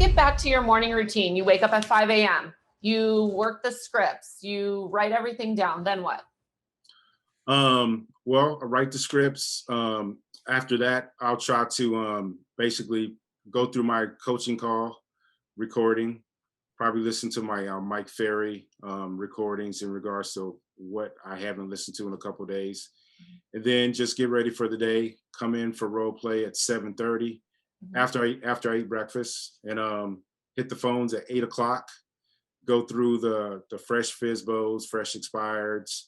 get back to your morning routine. You wake up at 5 a.m. You work the scripts. You write everything down. Then what? Well, I write the scripts. After that, I'll try to basically go through my coaching call recording, probably listen to my Mike Ferry recordings in regards to what I haven't listened to in a couple of days. And then just get ready for the day, come in for role play at 7:30 after I eat breakfast, and hit the phones at 8 o'clock, go through the fresh FSBOs, fresh expireds.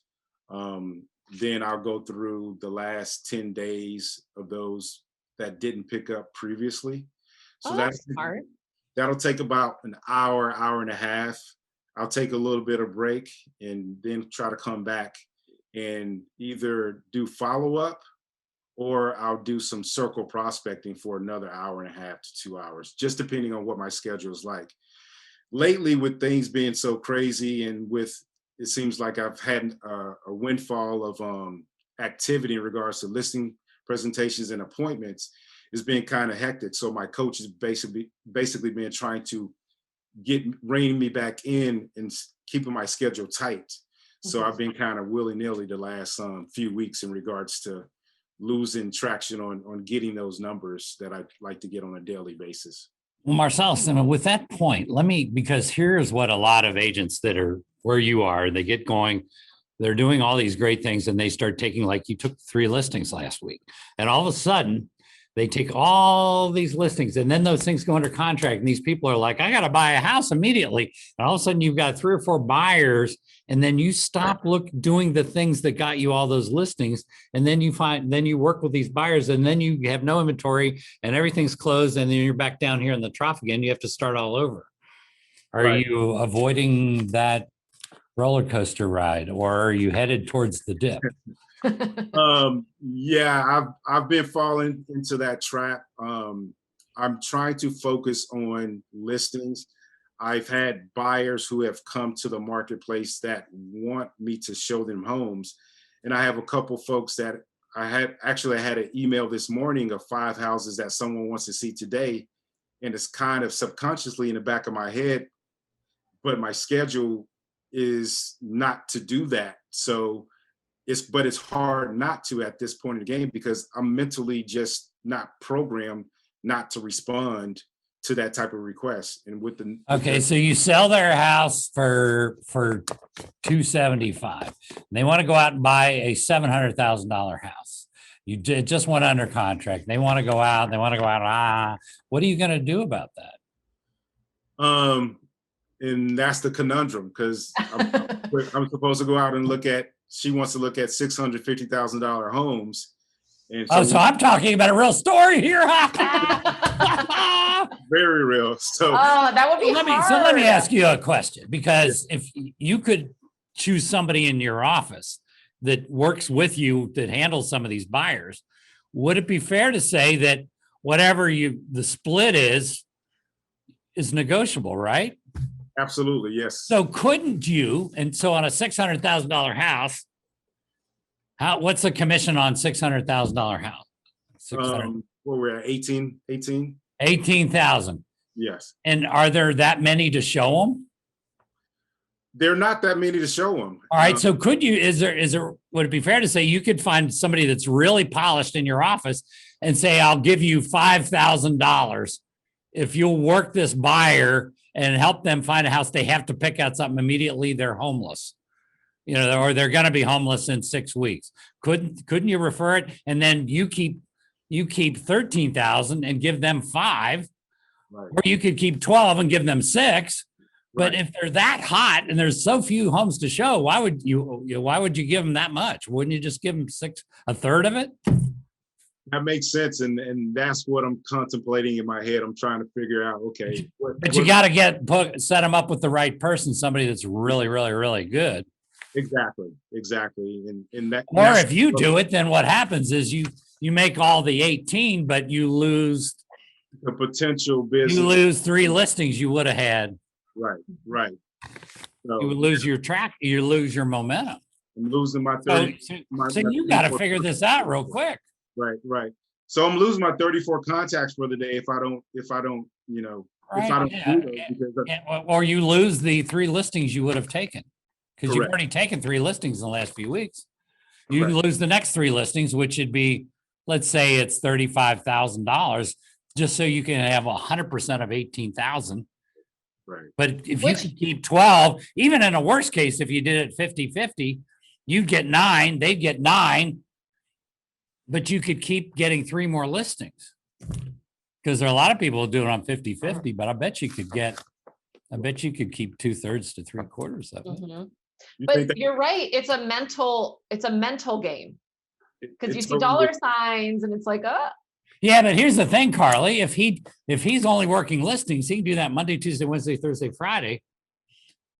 Then I'll go through the last 10 days of those that didn't pick up previously. So that's smart. That'll take about an hour, hour and a half. I'll take a little bit of break and then try to come back and either do follow-up or I'll do some circle prospecting for another hour and a half to 2 hours, just depending on what my schedule is like. Lately, with things being so crazy and with, it seems like I've had a windfall of activity in regards to listing presentations and appointments, it's been kind of hectic. So my coach has basically been trying to rein me back in and keeping my schedule tight. So I've been kind of willy-nilly the last few weeks in regards to losing traction on getting those numbers that I'd like to get on a daily basis. Well, Marcellus, with that point, because here's what a lot of agents that are where you are, they get going, they're doing all these great things and they start taking, like you took 3 listings last week, and all of a sudden they take all these listings and then those things go under contract and these people are like, I got to buy a house immediately. And all of a sudden you've got 3 or 4 buyers and then you stop doing the things that got you all those listings. And then you work with these buyers and then you have no inventory and everything's closed. And then you're back down here in the trough again. You have to start all over. Are you avoiding that roller coaster ride, or are you headed towards the dip? Yeah, I've been falling into that trap. I'm trying to focus on listings. I've had buyers who have come to the marketplace that want me to show them homes. And I have a couple folks that I had an email this morning of 5 houses that someone wants to see today. And it's kind of subconsciously in the back of my head, but my schedule is not to do that. So it's hard not to at this point in the game because I'm mentally just not programmed not to respond to that type of request. And so you sell their house for $275. They want to go out and buy a $700,000 house. You just went under contract. They want to go out. What are you going to do about that? And that's the conundrum, because I'm supposed to go out and she wants to look at $650,000 homes. And so I'm talking about a real story here. Very real. So that would be hard. So let me ask you a question, because if you could choose somebody in your office that works with you that handles some of these buyers, would it be fair to say that whatever the split is negotiable, right? Absolutely, yes. So couldn't you, and so on a $600,000 house, what's the commission on $600,000 house? We're at 18. 18,000. Yes. And are there that many to show them? There are not that many to show them. All right. So would it be fair to say you could find somebody that's really polished in your office and say, I'll give you $5,000 if you'll work this buyer and help them find a house? They have to pick out something immediately. They're homeless, or they're going to be homeless in 6 weeks. Couldn't you refer it? And then you keep 13,000 and give them 5, right. Or you could keep 12 and give them 6. But if they're that hot and there's so few homes to show, why would you give them that much? Wouldn't you just give them a third of it? That makes sense, and that's what I'm contemplating in my head. I'm trying to figure out, okay. But you got to set them up with the right person, somebody that's really, really, really good. Exactly. And that. Or if you do it, then what happens is you make all the 18, but you lose the potential business. You lose 3 listings you would have had. Right. So, you would lose your track. You lose your momentum. I'm losing my 30. So you got to figure this out real quick. Right. So I'm losing my 34 contacts for the day if I don't, if I Right, don't yeah, do those, because or you lose the 3 listings you would have taken. Because you've Correct. already taken 3 listings in the last few weeks. You Correct. lose the next 3 listings, which would be, let's say it's $35,000, just so you can have 100% of 18,000. Right. But if you Which- could keep 12, even in a worst case, if you did it 50-50, you'd get 9, they'd get 9, but you could keep getting 3 more listings. Because there are a lot of people who do it on 50-50, but I bet you could keep 2/3 to 3/4 of it. Mhm. You think But that you're right. It's a mental game because you it's see totally dollar different. signs and it's like, Yeah, but here's the thing, Carly. If he's only working listings, he can do that Monday, Tuesday, Wednesday, Thursday, Friday.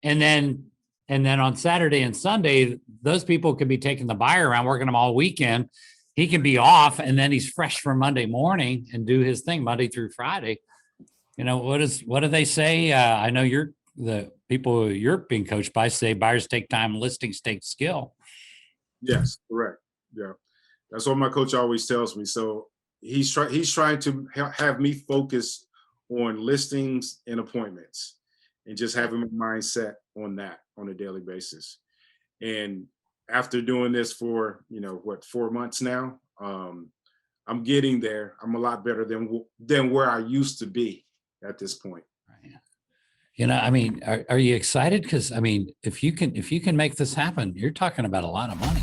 And then on Saturday and Sunday, those people could be taking the buyer around, working them all weekend. He can be off, and then he's fresh for Monday morning and do his thing Monday through Friday. You know, what do they say? I know the people you're being coached by say buyers take time, listings take skill. Yes, correct. Yeah, that's what my coach always tells me. So he's trying to have me focus on listings and appointments, and just having my mindset on that on a daily basis. And after doing this for 4 months now, I'm getting there. I'm a lot better than where I used to be at this point. You know, I mean, are you excited? Because I mean, if you can make this happen, you're talking about a lot of money.